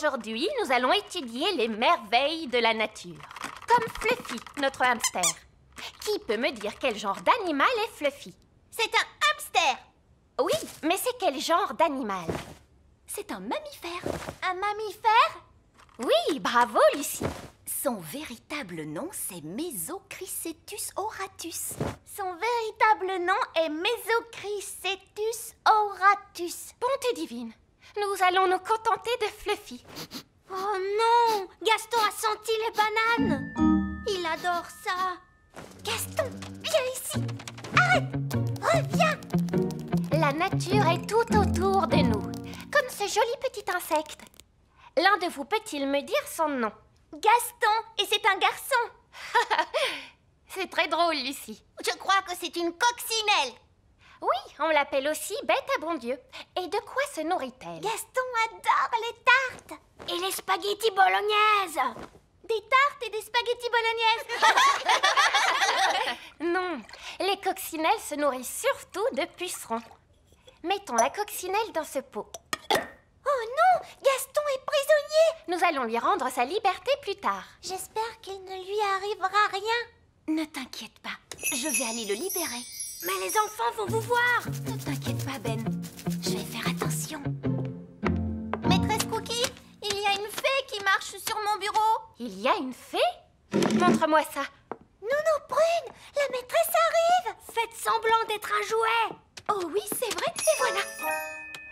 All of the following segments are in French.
Aujourd'hui, nous allons étudier les merveilles de la nature. Comme Fluffy, notre hamster. Qui peut me dire quel genre d'animal est Fluffy? C'est un hamster. Oui, mais c'est quel genre d'animal? C'est un mammifère. Un mammifère? Oui, bravo, Lucie. Son véritable nom, c'est Mesochrysetus auratus. Son véritable nom est Mesochrysetus auratus. Bonté divine, nous allons nous contenter de Fluffy. Oh non! Gaston a senti les bananes! Il adore ça! Gaston, viens ici! Arrête! Reviens! La nature est tout autour de nous, comme ce joli petit insecte. L'un de vous peut-il me dire son nom? Gaston, et c'est un garçon! C'est très drôle, Lucie. Je crois que c'est une coccinelle! Oui, on l'appelle aussi bête à bon Dieu. Et de quoi se nourrit-elle? Gaston adore les tartes! Et les spaghettis bolognaises! Des tartes et des spaghettis bolognaises! Non, les coccinelles se nourrissent surtout de pucerons. Mettons la coccinelle dans ce pot. Oh non! Gaston est prisonnier! Nous allons lui rendre sa liberté plus tard. J'espère qu'il ne lui arrivera rien. Ne t'inquiète pas, je vais aller le libérer. Mais les enfants vont vous voir. Ne t'inquiète pas, Ben. Je vais faire attention. Maîtresse Cookie, il y a une fée qui marche sur mon bureau. Il y a une fée? Montre-moi ça. Nounou Prune, la maîtresse arrive. Faites semblant d'être un jouet. Oh oui, c'est vrai, et voilà.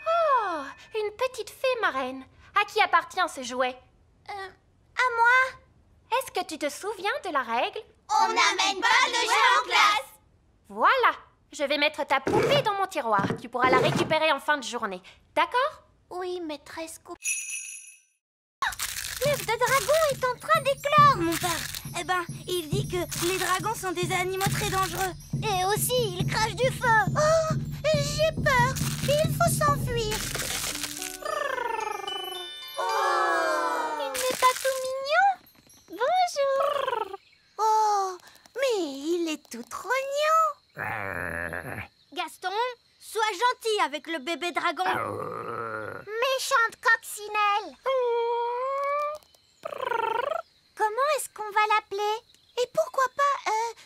Oh, une petite fée marraine. À qui appartient ce jouet? À moi. Est-ce que tu te souviens de la règle? On n'amène pas de jeu en classe. Voilà, je vais mettre ta poupée dans mon tiroir. Tu pourras la récupérer en fin de journée. D'accord? Oui, maîtresse Cookie. L'œuf de dragon est en train d'éclore, mon père. Eh ben, il dit que les dragons sont des animaux très dangereux. Et aussi, ils crachent du feu. Oh, j'ai peur. Il faut s'enfuir. Oh, il n'est pas tout mignon. Bonjour. Oh, mais il est tout trognon. Gaston, sois gentil avec le bébé dragon. Méchante coccinelle. Comment est-ce qu'on va l'appeler? Et pourquoi pas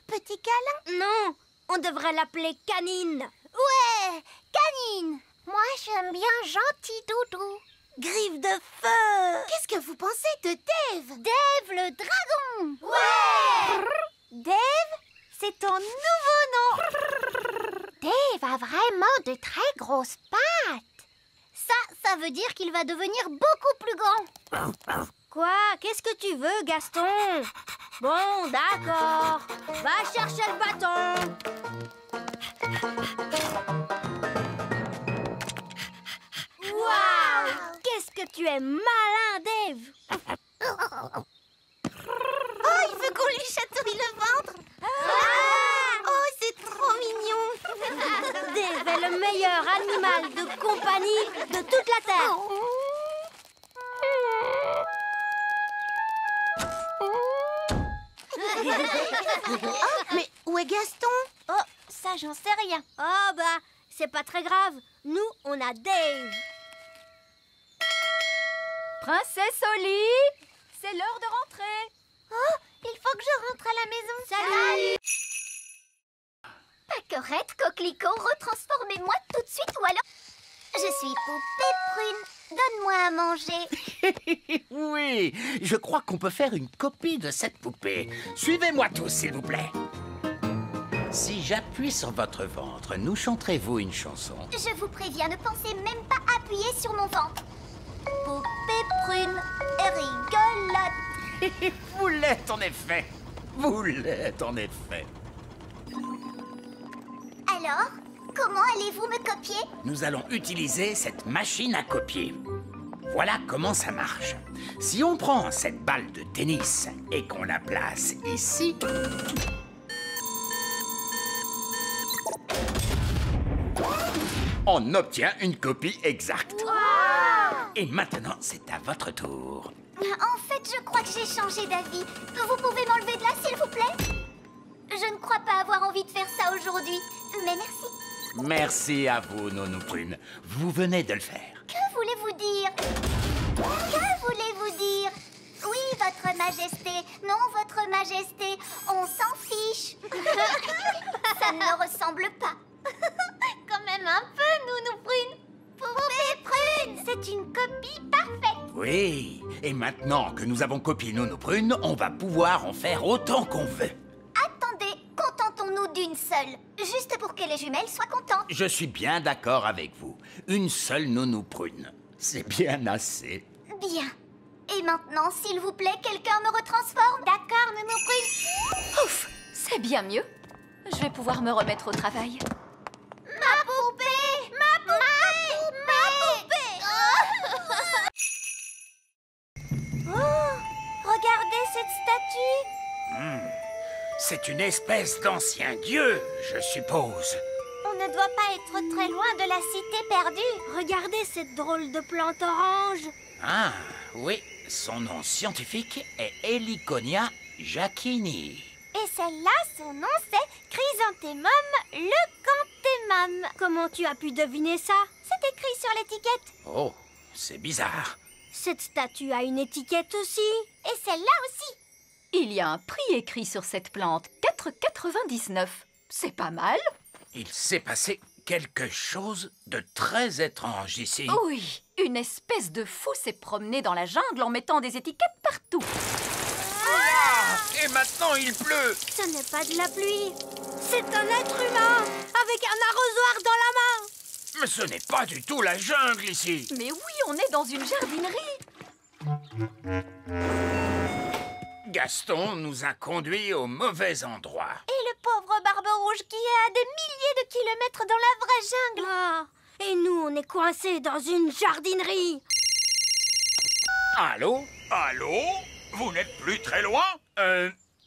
petit câlin? Non, on devrait l'appeler Canine. Ouais, Canine. Moi, j'aime bien Gentil Doudou. Griffe de feu. Qu'est-ce que vous pensez de Dave? Dave le dragon. Ouais. Dave, c'est ton nouveau nom. Dave a vraiment de très grosses pattes. Ça veut dire qu'il va devenir beaucoup plus grand. Quoi? Qu'est-ce que tu veux, Gaston? Bon, d'accord. Va chercher le bâton. Waouh! Qu'est-ce que tu es malin, Dave! Oh, il veut qu'on lui chatouille le ventre! Oh, c'est trop mignon! Dave est le meilleur animal de compagnie de toute la Terre! Oh, mais où est Gaston? Oh, ça, j'en sais rien. Oh, bah, c'est pas très grave. Nous, on a Dave. Princesse Oli, c'est l'heure de rentrer. Oh, il faut que je rentre à la maison. Salut. Paquerette, coquelicot, retransformez-moi tout de suite ou alors... Je suis Poupée Prune. Donne-moi à manger. Oui, je crois qu'on peut faire une copie de cette poupée. Suivez-moi tous, s'il vous plaît. Si j'appuie sur votre ventre, nous chanterez-vous une chanson? Je vous préviens, ne pensez même pas appuyer sur mon ventre. Poupée Prune et rigolote. Vous l'êtes en effet. Vous l'êtes en effet. Alors, comment allez-vous me copier? Nous allons utiliser cette machine à copier. Voilà comment ça marche. Si on prend cette balle de tennis et qu'on la place ici... on obtient une copie exacte. Wow! Et maintenant, c'est à votre tour. En fait, je crois que j'ai changé d'avis. Vous pouvez m'enlever de là, s'il vous plaît? Je ne crois pas avoir envie de faire ça aujourd'hui. Mais merci. Merci à vous, Nounou Prune. Vous venez de le faire. Que voulez-vous dire? Que voulez-vous Majesté. On s'en fiche. Ça ne leur ressemble pas. Quand même un peu, Nounou Prune. Poupée Prune, c'est une copie parfaite. Oui, et maintenant que nous avons copié Nounou Prune, on va pouvoir en faire autant qu'on veut. Attendez, contentons-nous d'une seule. Juste pour que les jumelles soient contentes. Je suis bien d'accord avec vous. Une seule Nounou Prune. C'est bien assez. Bien. Et maintenant, s'il vous plaît, quelqu'un me retransforme. D'accord, Nounou Prune. Ouf, c'est bien mieux. Je vais pouvoir me remettre au travail. Ma poupée! Ma poupée! Ma poupée! Oh! Regardez cette statue! C'est une espèce d'ancien dieu, je suppose. On ne doit pas être très loin de la cité perdue. Regardez cette drôle de plante orange. Ah, oui, son nom scientifique est Heliconia jacquini. Et celle-là, son nom c'est Chrysanthemum leucanthemum. Comment tu as pu deviner ça? C'est écrit sur l'étiquette. Oh, c'est bizarre. Cette statue a une étiquette aussi. Et celle-là aussi. Il y a un prix écrit sur cette plante, 4,99. C'est pas mal. Il s'est passé quelque chose de très étrange ici. Oui, une espèce de fou s'est promené dans la jungle en mettant des étiquettes partout. Et maintenant il pleut. Ce n'est pas de la pluie. C'est un être humain avec un arrosoir dans la main. Mais ce n'est pas du tout la jungle ici. Mais oui, on est dans une jardinerie. Gaston nous a conduits au mauvais endroit. Et le pauvre Barbe Rouge qui est à des milliers de kilomètres dans la vraie jungle. Ah, et nous, on est coincés dans une jardinerie. Allô? Allô? Vous n'êtes plus très loin?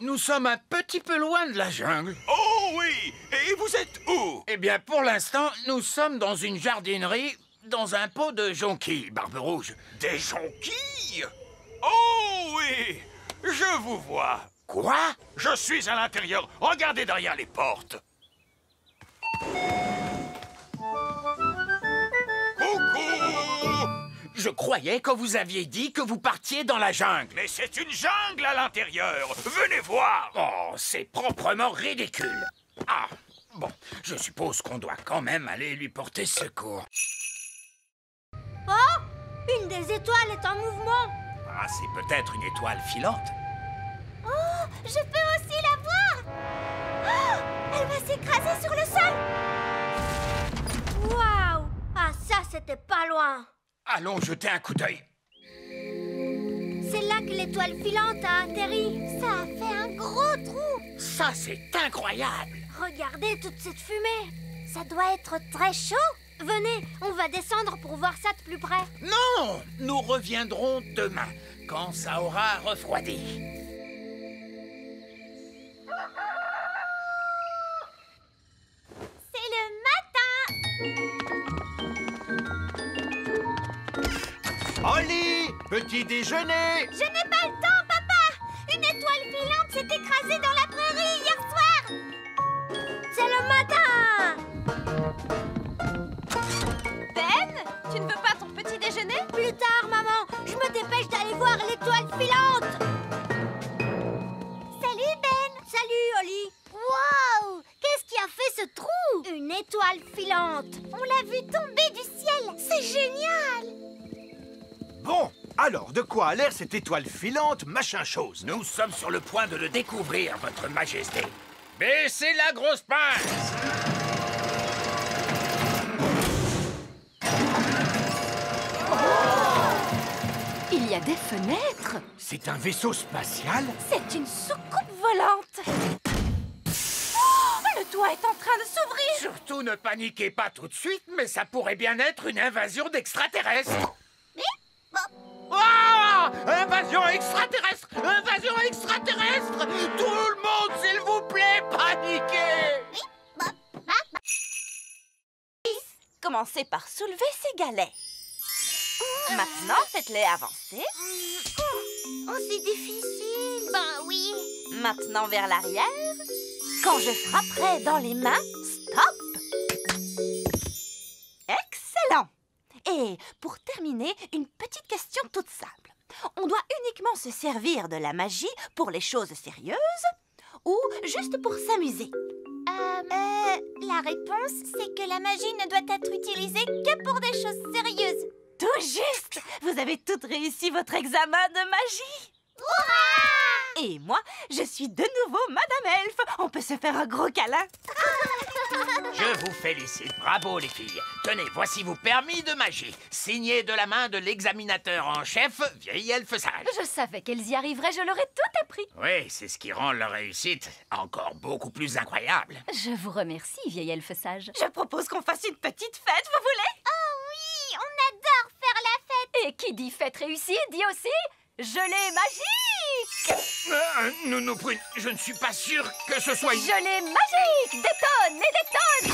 Nous sommes un petit peu loin de la jungle. Oh oui! Et vous êtes où? Eh bien, pour l'instant, nous sommes dans une jardinerie, dans un pot de jonquilles, Barbe Rouge. Des jonquilles? Oh oui! Je vous vois. Quoi? Je suis à l'intérieur. Regardez derrière les portes. Coucou! Je croyais que vous aviez dit que vous partiez dans la jungle. Mais c'est une jungle à l'intérieur. Venez voir. Oh, c'est proprement ridicule. Ah, bon, je suppose qu'on doit quand même aller lui porter secours. Oh, une des étoiles est en mouvement. Ah, c'est peut-être une étoile filante. Oh, je peux aussi la voir. Oh, elle va s'écraser sur le sol. Waouh! Ah, ça, c'était pas loin. Allons jeter un coup d'œil. C'est là que l'étoile filante a atterri. Ça a fait un gros trou. Ça, c'est incroyable. Regardez toute cette fumée. Ça doit être très chaud. Venez, on va descendre pour voir ça de plus près. Non, nous reviendrons demain, quand ça aura refroidi. C'est le matin. Oli, petit déjeuner. Je n'ai pas le temps, papa. Une étoile filante s'est écrasée dans la prairie hier soir. C'est le matin. Ben, tu ne veux pas ton petit déjeuner? Plus tard, maman. Je me dépêche d'aller voir l'étoile filante. Salut, Ben. Salut, Oli. Waouh! Qu'est-ce qui a fait ce trou? Une étoile filante. On l'a vue tomber du ciel. C'est génial. Bon, alors de quoi a l'air cette étoile filante, machin chose? Nous sommes sur le point de le découvrir, votre majesté. Baissez la grosse pince! Il y a des fenêtres. C'est un vaisseau spatial? C'est une soucoupe volante. Oh, le toit est en train de s'ouvrir. Surtout ne paniquez pas tout de suite, mais ça pourrait bien être une invasion d'extraterrestres. Ah! Invasion extraterrestre! Invasion extraterrestre! Tout le monde, s'il vous plaît, paniquez! Commencez par soulever ces galets. Maintenant, faites-les avancer. Oh, c'est difficile. Ben oui. Maintenant vers l'arrière. Quand je frapperai dans les mains, stop! Excellent! Et pour terminer, une petite question toute simple. On doit uniquement se servir de la magie pour les choses sérieuses ou juste pour s'amuser? La réponse, c'est que la magie ne doit être utilisée que pour des choses sérieuses. Tout juste! Vous avez toutes réussi votre examen de magie! Hurrah! Et moi, je suis de nouveau Madame Elfe. On peut se faire un gros câlin. Je vous félicite, bravo les filles. Tenez, voici vos permis de magie, signés de la main de l'examinateur en chef, vieille elfe sage. Je savais qu'elles y arriveraient, je leur ai tout appris. Oui, c'est ce qui rend leur réussite encore beaucoup plus incroyable. Je vous remercie, vieille elfe sage. Je propose qu'on fasse une petite fête, vous voulez? Oh oui, on adore faire la fête. Et qui dit fête réussie, dit aussi gelée magique. Nounou Prune, je ne suis pas sûr que ce soit une... Gelée magique, des tonnes et des tonnes.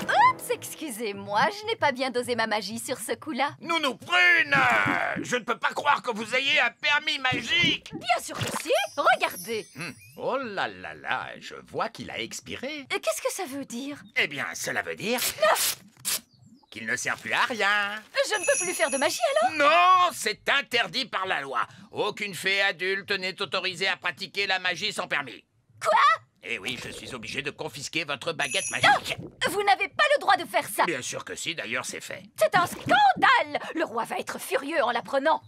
Oups, excusez-moi, je n'ai pas bien dosé ma magie sur ce coup-là. Nounou Prune, je ne peux pas croire que vous ayez un permis magique. Bien sûr que si, regardez. Oh là là là, je vois qu'il a expiré. Qu'est-ce que ça veut dire? Eh bien, cela veut dire qu'il ne sert plus à rien. Je ne peux plus faire de magie alors? Non, c'est interdit par la loi. Aucune fée adulte n'est autorisée à pratiquer la magie sans permis. Quoi? Eh oui, je suis obligé de confisquer votre baguette magique. Vous n'avez pas le droit de faire ça. Bien sûr que si, d'ailleurs c'est fait. C'est un scandale. Le roi va être furieux en l'apprenant.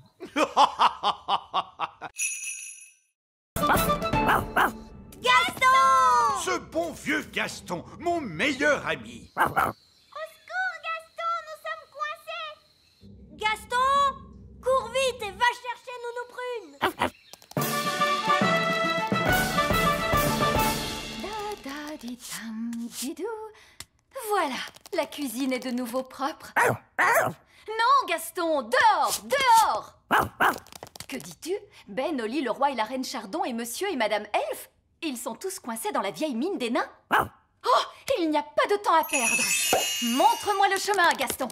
Gaston! Ce bon vieux Gaston, mon meilleur ami. Au secours, Gaston, nous sommes coincés. Gaston, cours vite et va chercher Nounou Prune. Da-da-di-tam-di-dou. Voilà, la cuisine est de nouveau propre. Non, Gaston, dehors, dehors. Que dis-tu? Ben, Oli, le roi et la reine Chardon et monsieur et madame Elfe, ils sont tous coincés dans la vieille mine des nains. Oh, il n'y a pas de temps à perdre. Montre-moi le chemin, Gaston.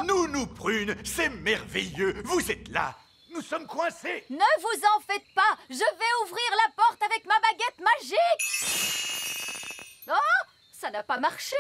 Nounou Prune, c'est merveilleux. Vous êtes là. Nous sommes coincés. Ne vous en faites pas, je vais ouvrir la porte avec ma baguette magique. Oh, ça n'a pas marché.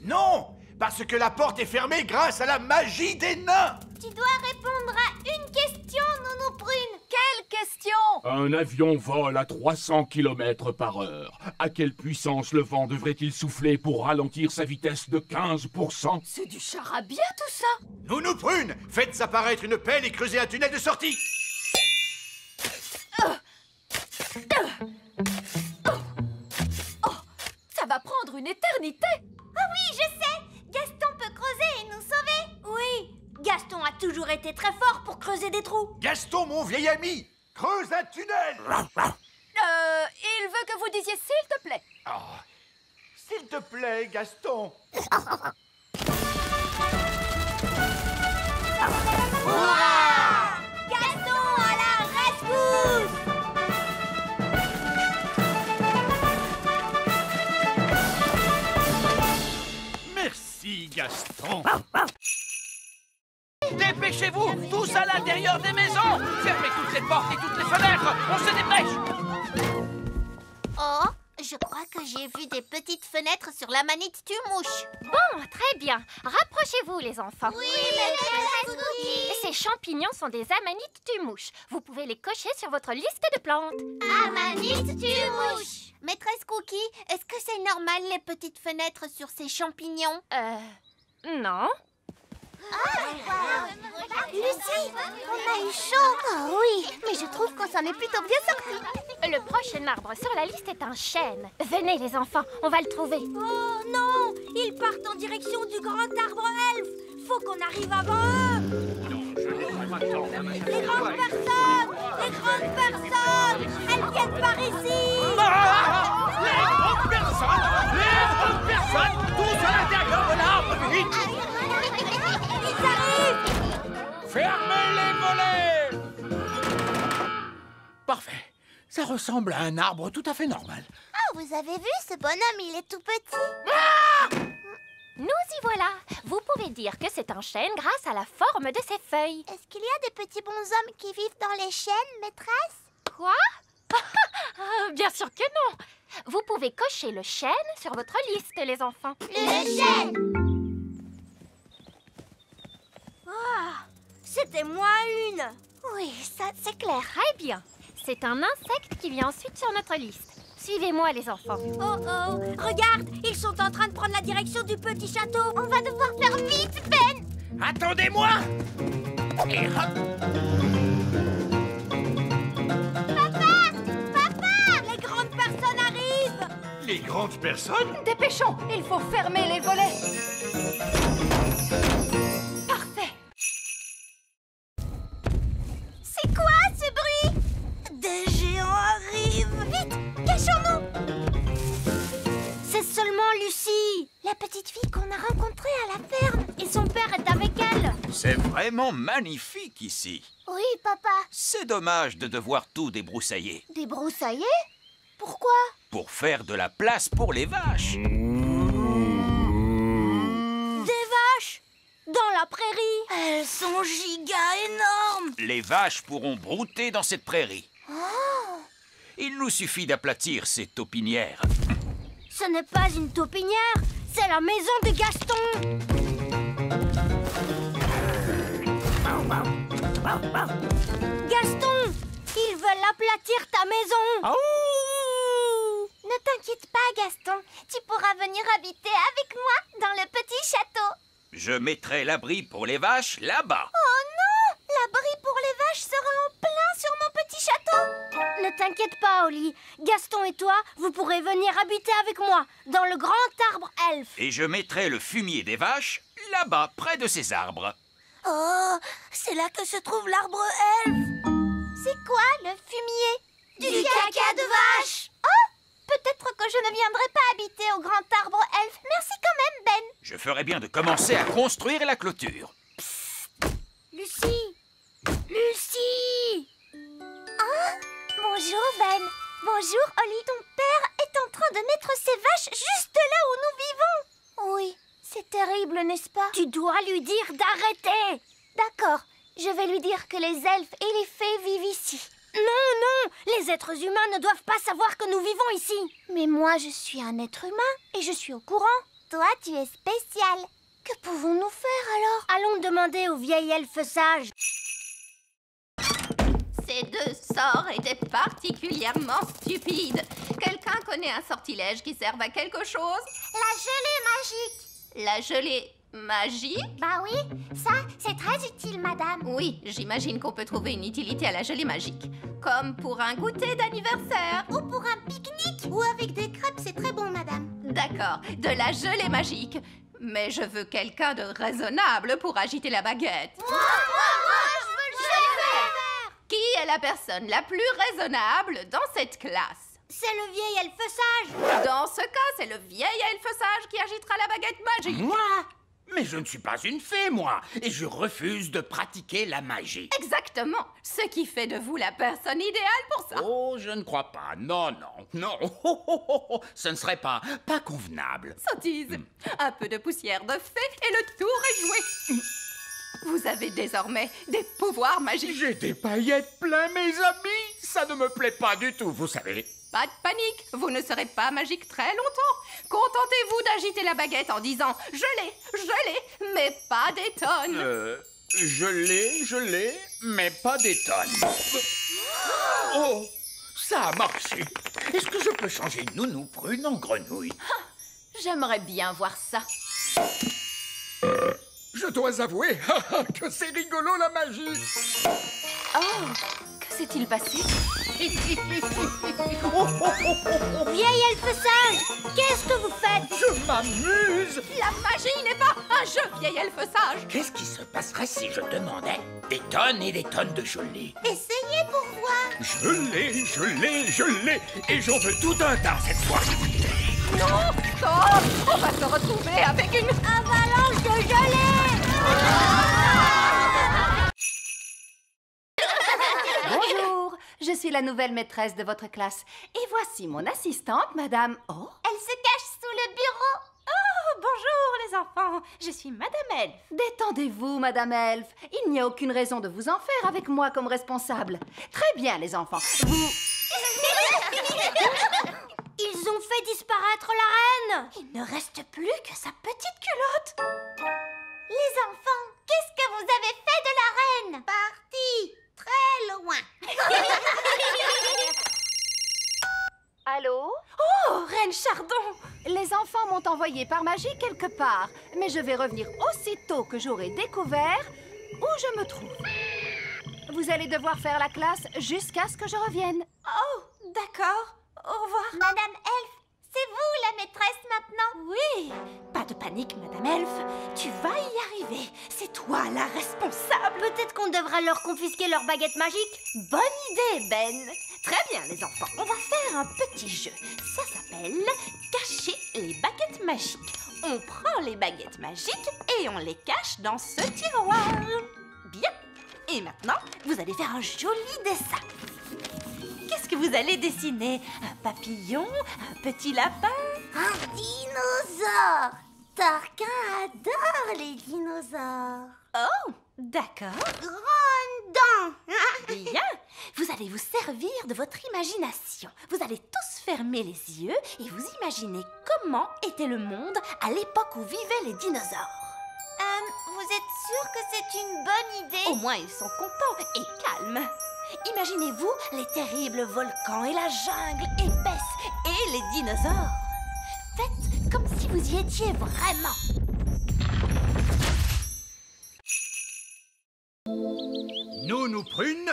Non, parce que la porte est fermée grâce à la magie des nains. Tu dois répondre à une question, Nounou Prune. Quelle question? Un avion vole à 300 km/h. À quelle puissance le vent devrait-il souffler pour ralentir sa vitesse de 15%? C'est du charabia tout ça. Nounou Prune, faites apparaître une pelle et creusez un tunnel de sortie. Ça va prendre une éternité. Ah oui, je sais. Gaston peut creuser et nous sauver. Oui, Gaston a toujours été très fort pour creuser des trous. Gaston, mon vieil ami, creuse un tunnel. Il veut que vous disiez s'il te plaît. Oh, s'il te plaît, Gaston. Hurrah! Gaston à la rescousse! Merci, Gaston. Dépêchez-vous, tous à l'intérieur des maisons. Fermez toutes les portes et toutes les fenêtres. On se dépêche. Oh, je crois que j'ai vu des petites fenêtres sur la manite tue-mouche. Bon, très bien. Rapprochez-vous les enfants. Oui, maîtresse Cookie. Ces champignons sont des amanites tue-mouches. Vous pouvez les cocher sur votre liste de plantes. Amanite tue-mouche. Maîtresse Cookie, est-ce que c'est normal les petites fenêtres sur ces champignons? Non. Lucie, on a eu chaud. Oh oui, mais je trouve qu'on s'en est plutôt bien sorti. Le prochain arbre sur la liste est un chêne. Venez les enfants, on va le trouver. Oh non, ils partent en direction du grand arbre elfe. Faut qu'on arrive avant eux. Les grandes personnes, elles viennent par ici. Les grandes personnes, tous à l'intérieur de l'arbre, vite. Ils arrivent. Fermez les volets. Parfait. Ça ressemble à un arbre tout à fait normal. Oh, vous avez vu, ce bonhomme, il est tout petit. Nous y voilà. Vous pouvez dire que c'est un chêne grâce à la forme de ses feuilles. Est-ce qu'il y a des petits bonshommes qui vivent dans les chênes, maîtresse? Quoi? Bien sûr que non. Vous pouvez cocher le chêne sur votre liste, les enfants. Le chêne. C'était moins une. Oui, ça c'est clair. Très bien. C'est un insecte qui vient ensuite sur notre liste. Suivez-moi, les enfants. Oh oh, regarde, ils sont en train de prendre la direction du petit château. On va devoir faire vite, Ben. Attendez-moi! Et hop! Papa, les grandes personnes arrivent. Les grandes personnes? Dépêchons, il faut fermer les volets. Parfait. C'est quoi ce bruit? Des géants arrivent. Vite, cachons-nous. C'est seulement Lucie, la petite fille qu'on a rencontrée à la ferme. Et son père est avec elle. C'est vraiment magnifique ici. Oui, papa. C'est dommage de devoir tout débroussailler. Débroussailler? Pourquoi? Pour faire de la place pour les vaches. Des vaches? Dans la prairie? Elles sont giga énormes. Les vaches pourront brouter dans cette prairie. Oh. Il nous suffit d'aplatir ces taupinières. Ce n'est pas une taupinière, c'est la maison de Gaston. Gaston, ils veulent aplatir ta maison. Ne t'inquiète pas, Gaston. Tu pourras venir habiter avec moi dans le petit château. Je mettrai l'abri pour les vaches là-bas. Oh non! L'abri pour les vaches sera en plein sur mon petit château. Ne t'inquiète pas, Oli. Gaston et toi, vous pourrez venir habiter avec moi dans le grand arbre elfe. Et je mettrai le fumier des vaches là-bas, près de ces arbres. Oh, c'est là que se trouve l'arbre elfe. C'est quoi le fumier? Du caca de vache. Oh, peut-être que je ne viendrai pas habiter au grand arbre elfe. Merci quand même, Ben. Je ferai bien de commencer à construire la clôture. Lucie! Lucie! Oh, bonjour, Ben. Bonjour, Oli. Ton père est en train de mettre ses vaches juste là où nous vivons. Oui, c'est terrible, n'est-ce pas? Tu dois lui dire d'arrêter. D'accord, je vais lui dire que les elfes et les fées vivent ici. Non, non, les êtres humains ne doivent pas savoir que nous vivons ici. Mais moi, je suis un être humain et je suis au courant. Toi, tu es spécial. Que pouvons-nous faire alors? Allons demander au vieil elfe sage. Ces deux sorts étaient particulièrement stupides. Quelqu'un connaît un sortilège qui serve à quelque chose? La gelée magique. La gelée magique? Bah oui, ça, c'est très utile, madame. Oui, j'imagine qu'on peut trouver une utilité à la gelée magique. Comme pour un goûter d'anniversaire. Ou pour un pique-nique. Ou avec des crêpes, c'est très bon, madame. D'accord, de la gelée magique. Mais je veux quelqu'un de raisonnable pour agiter la baguette. Moi, je veux le faire. Qui est la personne la plus raisonnable dans cette classe? C'est le vieil elfe sage. Dans ce cas, c'est le vieil elfe sage qui agitera la baguette magique. Moi? Mais je ne suis pas une fée, moi, et je refuse de pratiquer la magie. Exactement, ce qui fait de vous la personne idéale pour ça. Oh, je ne crois pas. Non, non, non. Ce ne serait pas convenable. Sottise, un peu de poussière de fée et le tour est joué. Vous avez désormais des pouvoirs magiques. J'ai des paillettes plein, mes amis. Ça ne me plaît pas du tout, vous savez. Pas de panique, vous ne serez pas magique très longtemps. Contentez-vous d'agiter la baguette en disant « Je l'ai, mais pas des tonnes ». Je l'ai, mais pas des tonnes. Oh, ça a marché. Est-ce que je peux changer Nounou Prune en grenouille? J'aimerais bien voir ça. Je dois avouer que c'est rigolo la magie. Oh, que s'est-il passé? Vieil elfe sage, qu'est-ce que vous faites? Je m'amuse. La magie n'est pas un jeu, vieil elfe sage. Qu'est-ce qui se passerait si je demandais des tonnes et des tonnes de gelée? Essayez pour voir. Je l'ai, et j'en veux tout un tas cette fois. Non, oh, on va se retrouver avec une Avalanche de gelée. Bonjour, je suis la nouvelle maîtresse de votre classe. Et voici mon assistante, madame... Oh, Elle se cache sous le bureau. oh, bonjour les enfants, je suis madame Elfe. Détendez-vous, madame Elfe. Il n'y a aucune raison de vous en faire avec moi comme responsable. Très bien, les enfants. Vous... Ils ont fait disparaître la reine. Il ne reste plus que sa petite culotte. Les enfants, qu'est-ce que vous avez fait de la reine? Parti très loin. Allô? Oh, Reine Chardon! Les enfants m'ont envoyé par magie quelque part, mais je vais revenir aussitôt que j'aurai découvert où je me trouve. Vous allez devoir faire la classe jusqu'à ce que je revienne. Oh, d'accord. Au revoir. Madame Elf, c'est vous la maîtresse maintenant? Oui, pas de panique, Madame Elf. Tu vas y arriver. C'est toi la responsable. Peut-être qu'on devrait leur confisquer leur baguette magique. Bonne idée, Ben. Très bien, les enfants. On va faire un petit jeu. Ça s'appelle cacher les baguettes magiques. On prend les baguettes magiques et on les cache dans ce tiroir. Bien. Et maintenant, vous allez faire un joli dessin. Qu'est-ce que vous allez dessiner? Un papillon? Un petit lapin? Un dinosaure. Tarquin adore les dinosaures. Oh, d'accord. Grande dent. Bien. Vous allez vous servir de votre imagination. Vous allez tous fermer les yeux et vous imaginez comment était le monde à l'époque où vivaient les dinosaures. Vous êtes sûr que c'est une bonne idée? Au moins, ils sont contents et calmes. Imaginez-vous les terribles volcans et la jungle épaisse et les dinosaures. Faites comme si vous y étiez vraiment. Nous prunes,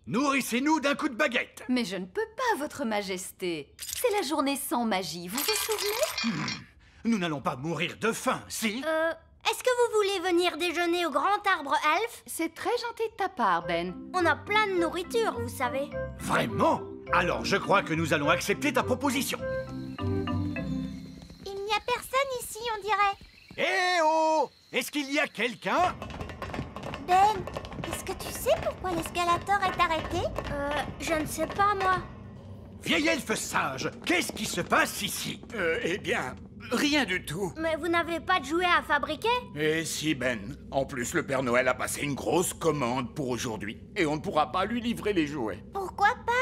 nourrissez-nous d'un coup de baguette. Mais je ne peux pas, votre majesté. C'est la journée sans magie, vous vous souvenez? Nous n'allons pas mourir de faim, si? Est-ce que vous voulez venir déjeuner au grand arbre elfe? C'est très gentil de ta part, Ben. On a plein de nourriture, vous savez. Vraiment? Alors je crois que nous allons accepter ta proposition. Il n'y a personne ici, on dirait. Eh oh! Est-ce qu'il y a quelqu'un? Ben, est-ce que tu sais pourquoi l'escalator est arrêté? Je ne sais pas, moi. Vieil elfe sage, qu'est-ce qui se passe ici? Eh bien, rien du tout. Mais vous n'avez pas de jouets à fabriquer? Et si, Ben. En plus, le Père Noël a passé une grosse commande pour aujourd'hui. Et on ne pourra pas lui livrer les jouets. Pourquoi pas?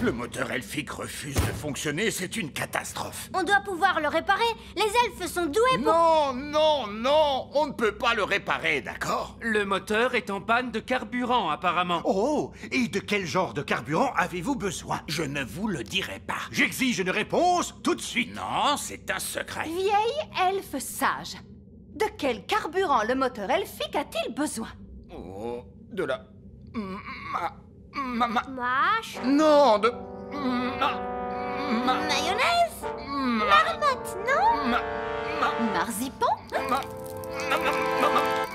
Le moteur elfique refuse de fonctionner, c'est une catastrophe. On doit pouvoir le réparer. Les elfes sont doués pour... Non, non, non, on ne peut pas le réparer, d'accord? Le moteur est en panne de carburant, apparemment. Oh! Et de quel genre de carburant avez-vous besoin? Je ne vous le dirai pas. J'exige une réponse tout de suite. Non, c'est un secret. Vieille elfe sage. De quel carburant le moteur elfique a-t-il besoin? Oh, de la... Mâche. Non, de... Mayonnaise. Marmotte, non? Marzipan?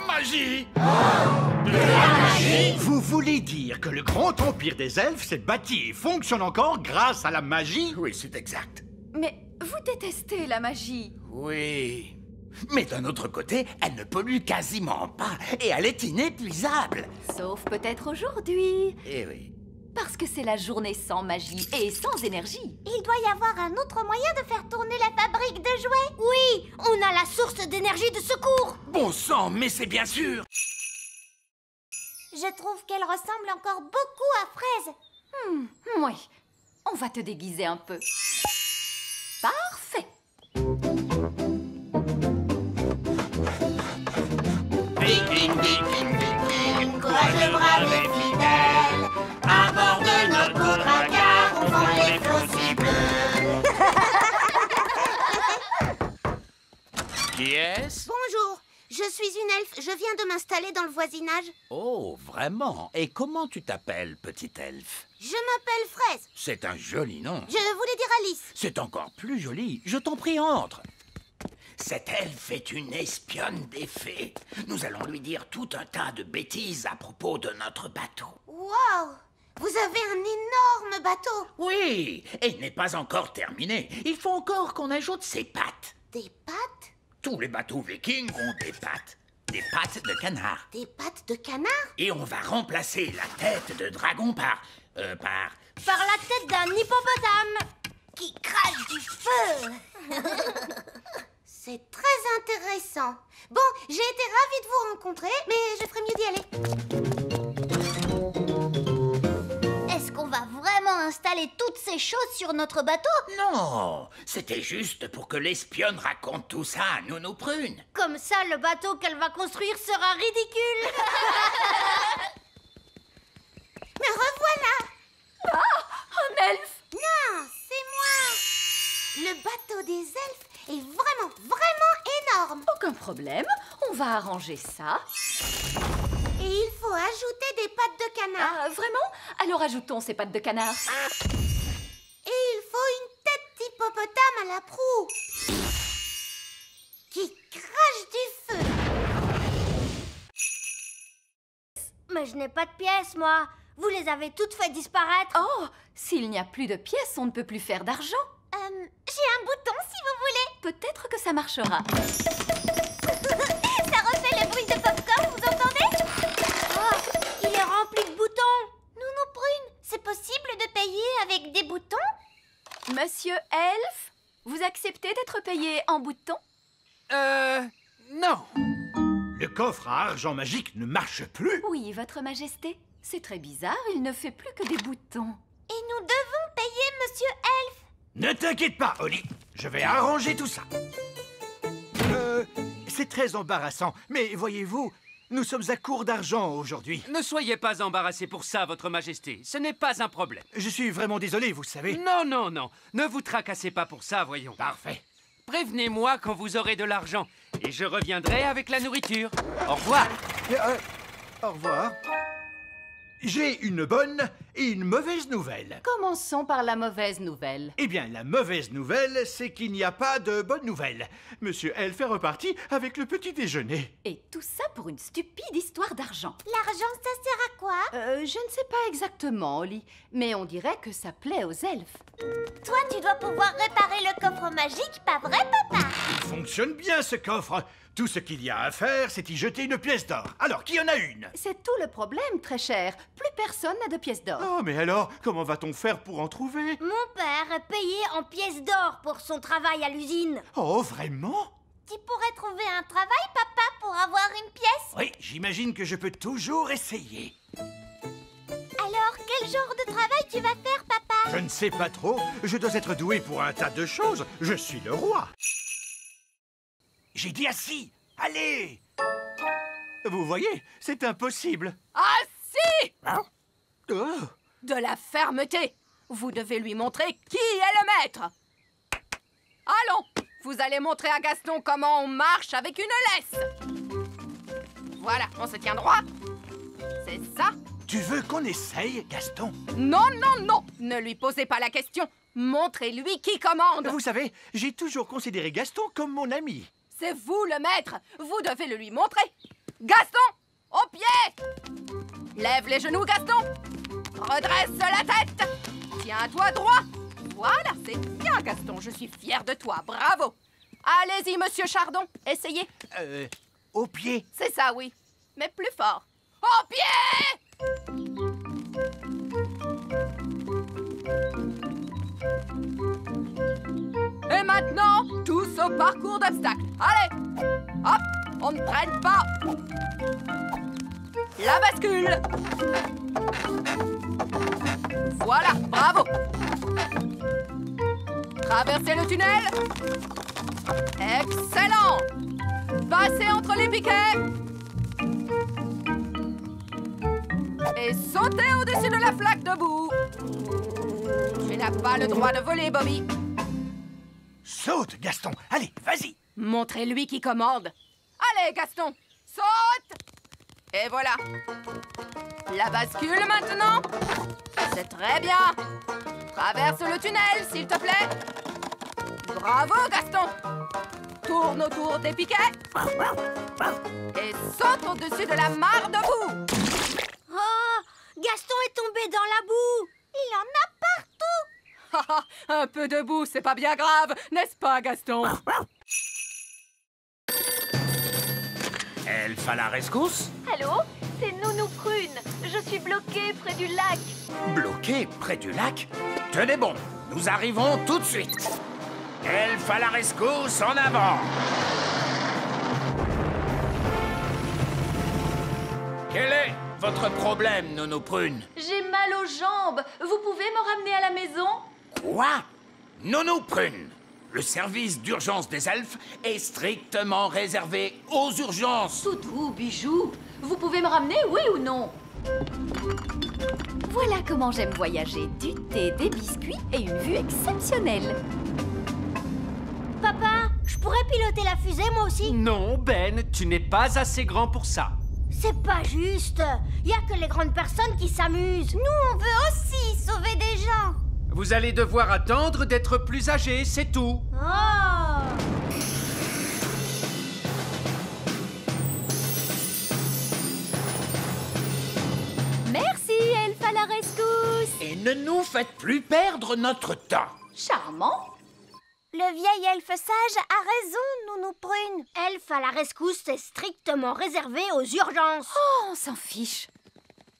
Magie! Vous voulez dire que le grand empire des elfes s'est bâti et fonctionne encore grâce à la magie? Oui, c'est exact. Mais vous détestez la magie. Oui. Mais d'un autre côté, elle ne pollue quasiment pas et elle est inépuisable. Sauf peut-être aujourd'hui. Eh oui. Parce que c'est la journée sans magie et sans énergie. Il doit y avoir un autre moyen de faire tourner la fabrique de jouets. Oui, on a la source d'énergie de secours. Bon sang, mais c'est bien sûr. Je trouve qu'elle ressemble encore beaucoup à Fraise. Oui, on va te déguiser un peu. Parfait. Courage le brave et fidèle. À bord de notre beau dracard, on vend les faux bleus. Qui est-ce? Bonjour, je suis une elfe. Je viens de m'installer dans le voisinage. Oh, vraiment? Et comment tu t'appelles, petite elfe? Je m'appelle Fraise. C'est un joli nom. Je voulais dire Alice. C'est encore plus joli. Je t'en prie, entre. Cette elfe est une espionne des fées. Nous allons lui dire tout un tas de bêtises à propos de notre bateau. Wow, vous avez un énorme bateau. Oui, et il n'est pas encore terminé. Il faut encore qu'on ajoute ses pattes. Des pattes? Tous les bateaux vikings ont des pattes. Des pattes de canard. Des pattes de canard? Et on va remplacer la tête de dragon par Par la tête d'un hippopotame qui crache du feu. C'est très intéressant. Bon, j'ai été ravie de vous rencontrer, mais je ferais mieux d'y aller. Est-ce qu'on va vraiment installer toutes ces choses sur notre bateau? Non, c'était juste pour que l'espionne raconte tout ça à Nounou Prune. Comme ça, le bateau qu'elle va construire sera ridicule. Me revoilà. Un elfe! Non, c'est moi. Le bateau des elfes est vraiment, vraiment énorme. Aucun problème, on va arranger ça. Et il faut ajouter des pattes de canard. Ah, vraiment? Alors ajoutons ces pattes de canard. Et il faut une tête d'hippopotame à la proue qui crache du feu. Mais je n'ai pas de pièces, moi. Vous les avez toutes fait disparaître. Oh, s'il n'y a plus de pièces, on ne peut plus faire d'argent. J'ai un bouton, si vous voulez. Peut-être que ça marchera. Ça refait le bruit de popcorn, vous entendez? Oh, il est rempli de boutons. Nounou Prune, c'est possible de payer avec des boutons? Monsieur Elfe, vous acceptez d'être payé en boutons? Non. Le coffre à argent magique ne marche plus. Oui, votre majesté. C'est très bizarre, il ne fait plus que des boutons. Et nous devons payer Monsieur Elfe. Ne t'inquiète pas, Holly. Je vais arranger tout ça. C'est très embarrassant, mais voyez-vous, nous sommes à court d'argent aujourd'hui. Ne soyez pas embarrassé pour ça, votre majesté. Ce n'est pas un problème. Je suis vraiment désolé, vous savez. Non, non, non. Ne vous tracassez pas pour ça, voyons. Parfait. Prévenez-moi quand vous aurez de l'argent. Et je reviendrai avec la nourriture. Au revoir. Au revoir. J'ai une bonne et une mauvaise nouvelle. Commençons par la mauvaise nouvelle. Eh bien, la mauvaise nouvelle, c'est qu'il n'y a pas de bonne nouvelle. Monsieur Elfe est reparti avec le petit déjeuner. Et tout ça pour une stupide histoire d'argent. L'argent, ça sert à quoi? Je ne sais pas exactement, Holly, mais on dirait que ça plaît aux elfes. Toi, tu dois pouvoir réparer le coffre magique, pas vrai, papa? Il fonctionne bien, ce coffre. Tout ce qu'il y a à faire, c'est y jeter une pièce d'or. Alors, qui en a une? C'est tout le problème, très cher. Plus personne n'a de pièces d'or. Oh, mais alors, comment va-t-on faire pour en trouver? Mon père est payé en pièces d'or pour son travail à l'usine. Oh, vraiment? Tu pourrais trouver un travail, papa, pour avoir une pièce? Oui, j'imagine que je peux toujours essayer. Alors, quel genre de travail tu vas faire, papa? Je ne sais pas trop. Je dois être doué pour un tas de choses. Je suis le roi. J'ai dit assis. Allez! Vous voyez, c'est impossible. Ah si! Oh. De la fermeté! Vous devez lui montrer qui est le maître! Allons! Vous allez montrer à Gaston comment on marche avec une laisse! Voilà, on se tient droit. C'est ça. Tu veux qu'on essaye, Gaston? Non, non, non! Ne lui posez pas la question. Montrez-lui qui commande. Vous savez, j'ai toujours considéré Gaston comme mon ami. C'est vous le maître. Vous devez le lui montrer. Gaston, au pied! Lève les genoux, Gaston. Redresse la tête. Tiens-toi droit. Voilà, c'est bien, Gaston. Je suis fière de toi. Bravo. Allez-y, monsieur Chardon. Essayez. Au pied. C'est ça, oui. Mais plus fort. Au pied! Et maintenant, tous au parcours d'obstacles. Allez! Hop! On ne traîne pas. La bascule. Voilà, bravo. Traversez le tunnel. Excellent. Passez entre les piquets. Et sautez au-dessus de la flaque debout. Tu n'as pas le droit de voler, Bobby. Saute, Gaston. Allez, vas-y. Montrez-lui qui commande. Allez, Gaston, saute. Et voilà. La bascule maintenant. C'est très bien. Traverse le tunnel, s'il te plaît. Bravo, Gaston. Tourne autour des piquets. Et saute au-dessus de la mare debout. Oh, Gaston est tombé dans la boue. Il en a partout. Un peu de boue, c'est pas bien grave, n'est-ce pas, Gaston? Elfe à la rescousse? Allô? C'est Nounou Prune. Je suis bloquée près du lac. Bloqué près du lac? Tenez bon, nous arrivons tout de suite. Elfe à la rescousse, en avant! Quelle est votre problème, Nono Prune? J'ai mal aux jambes. Vous pouvez me ramener à la maison? Quoi? Nono Prune, le service d'urgence des elfes est strictement réservé aux urgences. Toutou, bijou, vous pouvez me ramener, oui ou non? Voilà comment j'aime voyager. Du thé, des biscuits et une vue exceptionnelle. Papa, je pourrais piloter la fusée moi aussi? Non, Ben, tu n'es pas assez grand pour ça. C'est pas juste. Y a que les grandes personnes qui s'amusent. Nous, on veut aussi sauver des gens. Vous allez devoir attendre d'être plus âgé, c'est tout. Oh! Merci, elfe à la rescousse. Et ne nous faites plus perdre notre temps. Charmant. Le vieil elfe sage a raison, Nounou Prune. Elfe à la rescousse est strictement réservé aux urgences. Oh, on s'en fiche.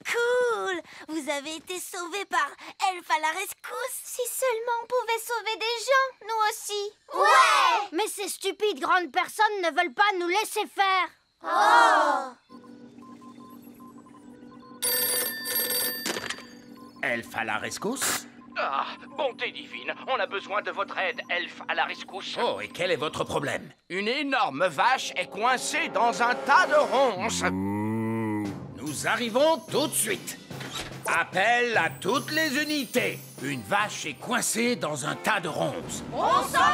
Cool! Vous avez été sauvés par Elfe à la rescousse. Si seulement on pouvait sauver des gens, nous aussi. Ouais! Mais ces stupides grandes personnes ne veulent pas nous laisser faire. Oh! Elfe à la rescousse? Ah, bonté divine, on a besoin de votre aide, elfe à la rescousse. Oh, et quel est votre problème? Une énorme vache est coincée dans un tas de ronces. Nous arrivons tout de suite. Appel à toutes les unités. Une vache est coincée dans un tas de ronces. On s'en